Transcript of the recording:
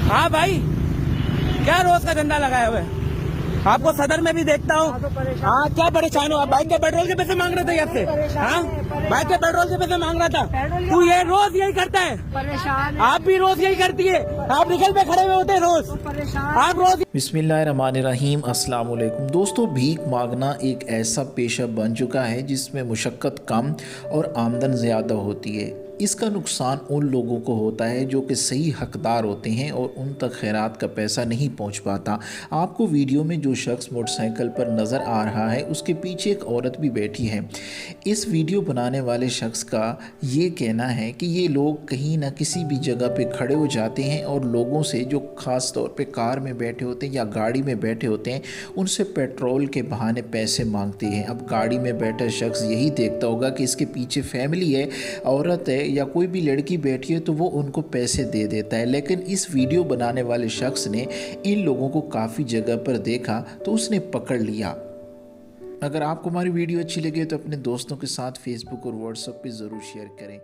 हाँ भाई, क्या रोज का धंधा लगाया हुआ है? आपको सदर में भी देखता हूँ। हाँ, क्या परेशान हो आप? बाइक के पेट्रोल के पैसे मांग रहे थे आपसे? हाँ, बाइक के पेट्रोल के पैसे मांग रहा था। तू ये रोज यही करता है? परेशान आप भी रोज यही करती है? आप निकल पे खड़े हुए होते हैं रोज, आप रोज। बिस्मिल्लाहिर्रहमानिर्रहीम। अस्सलाम वालेकुम दोस्तों, भीख मांगना एक ऐसा पेशा बन चुका है जिसमें मुशक्क़त कम और आमदन ज़्यादा होती है। इसका नुकसान उन लोगों को होता है जो कि सही हकदार होते हैं और उन तक खैरात का पैसा नहीं पहुंच पाता। आपको वीडियो में जो शख्स मोटरसाइकिल पर नज़र आ रहा है उसके पीछे एक औरत भी बैठी है। इस वीडियो बनाने वाले शख्स का ये कहना है कि ये लोग कहीं ना किसी भी जगह पे खड़े हो जाते हैं और लोगों से जो ख़ास तौर पे कार में बैठे होते हैं या गाड़ी में बैठे होते हैं उनसे पेट्रोल के बहाने पैसे मांगते हैं। अब गाड़ी में बैठा शख्स यही देखता होगा कि इसके पीछे फैमिली है, औरत है या कोई भी लड़की बैठी है, तो वो उनको पैसे दे देता है। लेकिन इस वीडियो बनाने वाले शख्स ने इन लोगों को काफ़ी जगह पर देखा तो उसने पकड़ लिया। अगर आपको हमारी वीडियो अच्छी लगे तो अपने दोस्तों के साथ फेसबुक और व्हाट्सएप पे ज़रूर शेयर करें।